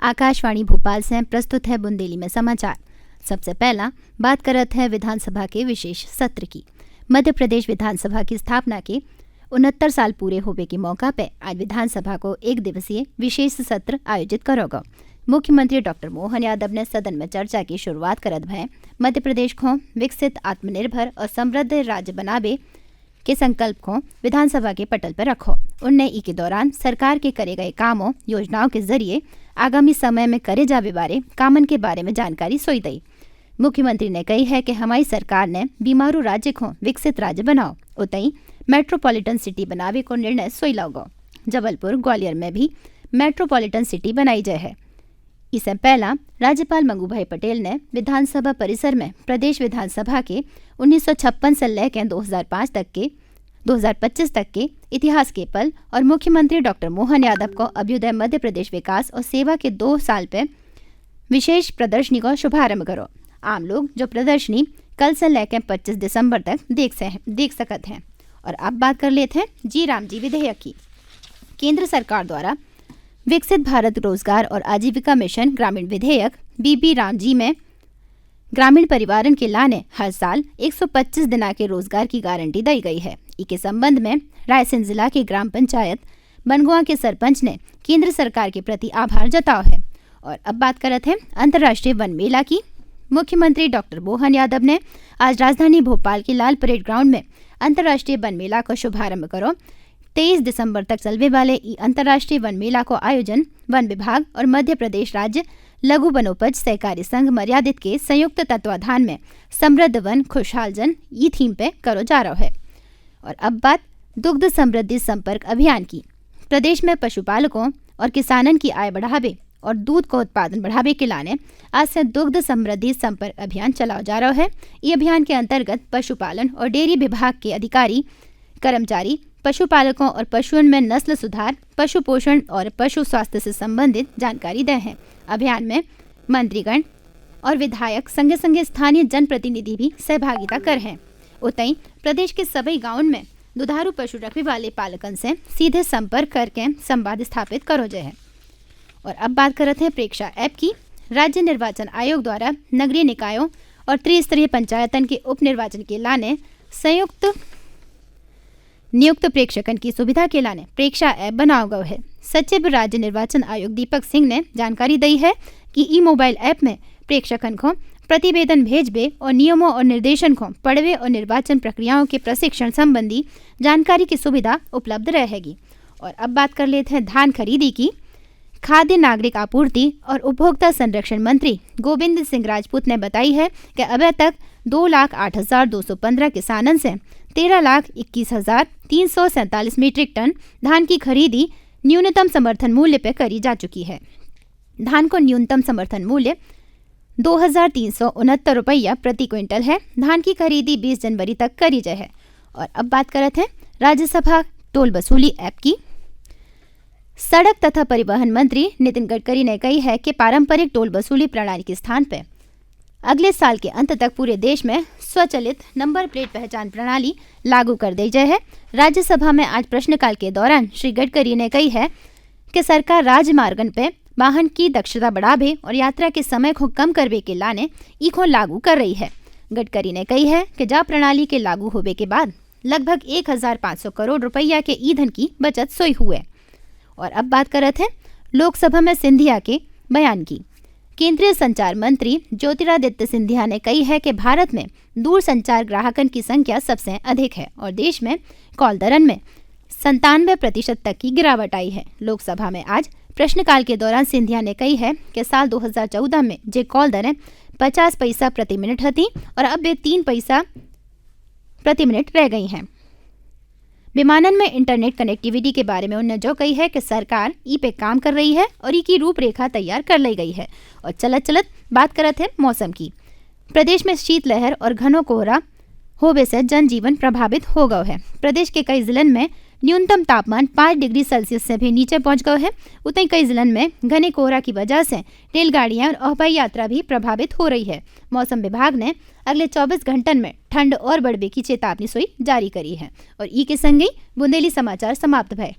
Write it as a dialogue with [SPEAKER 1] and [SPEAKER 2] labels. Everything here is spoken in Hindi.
[SPEAKER 1] आकाशवाणी भोपाल से प्रस्तुत है बुंदेली में समाचार। सबसे पहला बात करत है विधानसभा के विशेष सत्र की। मध्य प्रदेश विधानसभा की स्थापना के 69 साल पूरे होने के मौका पर आज विधानसभा को एक दिवसीय विशेष सत्र आयोजित करोगा। मुख्यमंत्री डॉक्टर मोहन यादव ने सदन में चर्चा की शुरुआत करत भय मध्य प्रदेश को विकसित, आत्मनिर्भर और समृद्ध राज्य बनावे के संकल्प को विधानसभा के पटल पर रखो। उनने ई के दौरान सरकार के करे गए कामों योजनाओं के जरिए आगामी समय में करे जावे बारे कामन के बारे में जानकारी सोई दी। मुख्यमंत्री ने कही है कि हमारी सरकार ने बीमारू राज्य को विकसित राज्य बनाओ, उतई मेट्रोपॉलिटन सिटी बनावे को निर्णय सोई लाओ। जबलपुर ग्वालियर में भी मेट्रोपॉलिटन सिटी बनाई जाए है। इससे पहला राज्यपाल मंगूभाई पटेल ने विधानसभा परिसर में प्रदेश विधानसभा के 1956 से लेकर 2025 तक के इतिहास के पल और मुख्यमंत्री डॉक्टर मोहन यादव को अभ्युदय मध्य प्रदेश विकास और सेवा के 2 साल पे विशेष प्रदर्शनी का शुभारंभ करो। आम लोग जो प्रदर्शनी कल से लेकर 25 दिसंबर तक देख सकते हैं। और अब बात कर लेते हैं जी राम जी विधेयक की। केंद्र सरकार द्वारा विकसित भारत रोजगार और आजीविका मिशन ग्रामीण विधेयक बीबी राम जी में ग्रामीण परिवारन के लाने हर साल 125 दिना के रोजगार की गारंटी दी गई है। इसके संबंध में रायसेन जिला के ग्राम पंचायत बनगुआ के सरपंच ने केंद्र सरकार के प्रति आभार जताया है। और अब बात करते हैं अंतर्राष्ट्रीय वन मेला की। मुख्यमंत्री डॉक्टर मोहन यादव ने आज राजधानी भोपाल के लाल परेड ग्राउंड में अंतर्राष्ट्रीय वन मेला का शुभारंभ करो। 23 दिसंबर तक चलने वाले अंतर्राष्ट्रीय वन मेला को आयोजन वन विभाग और मध्य प्रदेश राज्य लघु वनोपज सहकारी संघ मर्यादित के संयुक्त तत्वाधान में समृद्ध वन खुशहाल जन ये थीम पे करो जा रहा है। और अब बात दुग्ध समृद्धि संपर्क अभियान की। प्रदेश में पशुपालकों और किसानन की आय बढ़ावे और दूध को उत्पादन बढ़ावे के लाने आज से दुग्ध समृद्धि संपर्क अभियान चलाया जा रहा है। ये अभियान के अंतर्गत पशुपालन और डेयरी विभाग के अधिकारी कर्मचारी पशुपालकों और पशुओं में नस्ल सुधार, पशु पोषण और पशु स्वास्थ्य से संबंधित जानकारी दे हैं। अभियान में मंत्रीगण और विधायक संगे संगे स्थानीय जनप्रतिनिधि भी सहभागिता कर हैं। उतई प्रदेश के सभी गांवों में दुधारू पशु रखने वाले पालकन से सीधे संपर्क करके संवाद स्थापित करो जाए। और अब बात करते हैं प्रेक्षा ऐप की। राज्य निर्वाचन आयोग द्वारा नगरीय निकायों और त्रिस्तरीय पंचायतन के उप निर्वाचन के लाने संयुक्त नियुक्त प्रेक्षकन की सुविधा के लाने प्रेक्षा ऐप बनाया गया है। सचिव राज्य निर्वाचन आयोग दीपक सिंह ने जानकारी दी है कि ई मोबाइल ऐप में प्रेक्षकन को प्रतिवेदन भेजबे और नियमों और निर्देशन को पढ़वे और निर्वाचन प्रक्रियाओं के प्रशिक्षण संबंधी जानकारी की सुविधा उपलब्ध रहेगी। और अब बात कर लेते हैं धान खरीदी की। खाद्य नागरिक आपूर्ति और उपभोक्ता संरक्षण मंत्री गोविंद सिंह राजपूत ने बताई है कि अभी तक 2,08,215 किसानन से 13,21,347 मीट्रिक टन धान की खरीदी न्यूनतम समर्थन मूल्य पर करी जा चुकी है। धान को न्यूनतम समर्थन मूल्य 2,369 रुपया प्रति क्विंटल है। धान की खरीदी 20 जनवरी तक करी जाए है। और अब बात करते हैं राज्यसभा टोल वसूली ऐप की। सड़क तथा परिवहन मंत्री नितिन गडकरी ने कही है कि पारंपरिक टोल वसूली प्रणाली के स्थान पर अगले साल के अंत तक पूरे देश में स्वचालित नंबर प्लेट पहचान प्रणाली लागू कर दी जाए है। राज्यसभा में आज प्रश्नकाल के दौरान श्री गडकरी ने कही है कि सरकार राजमार्गन पे वाहन की दक्षता बढ़ावे और यात्रा के समय को कम करवे के लाने इको लागू कर रही है। गडकरी ने कही है कि जब प्रणाली के लागू होने के बाद लगभग 1,500 करोड़ रुपया के ईंधन की बचत सोई हुए। और अब बात करते हैं लोकसभा में सिंधिया के बयान की। केंद्रीय संचार मंत्री ज्योतिरादित्य सिंधिया ने कही है कि भारत में दूर संचार ग्राहकन की संख्या सबसे अधिक है और देश में कॉल दरन में 97% तक की गिरावट आई है। लोकसभा में आज प्रश्नकाल के दौरान सिंधिया ने कही है कि साल 2014 में जे कॉल दरें 50 पैसा प्रति मिनट थी और अब वे 3 पैसा प्रति मिनट रह गई हैं। विमानन में इंटरनेट कनेक्टिविटी के बारे में उन्होंने जो कही है कि सरकार ई पे काम कर रही है और ई की रूपरेखा तैयार कर ली गई है। और चलत बात करते हैं मौसम की। प्रदेश में शीतलहर और घनो कोहरा होने से जनजीवन प्रभावित हो गया है। प्रदेश के कई जिलों में न्यूनतम तापमान 5 डिग्री सेल्सियस से भी नीचे पहुंच गया है। उतने कई जिलों में घने कोहरा की वजह से रेलगाड़ियां और हवाई यात्रा भी प्रभावित हो रही है। मौसम विभाग ने अगले 24 घंटन में ठंड और बढ़ने की चेतावनी सोई जारी करी है। और ई के संग ही बुंदेली समाचार समाप्त भय।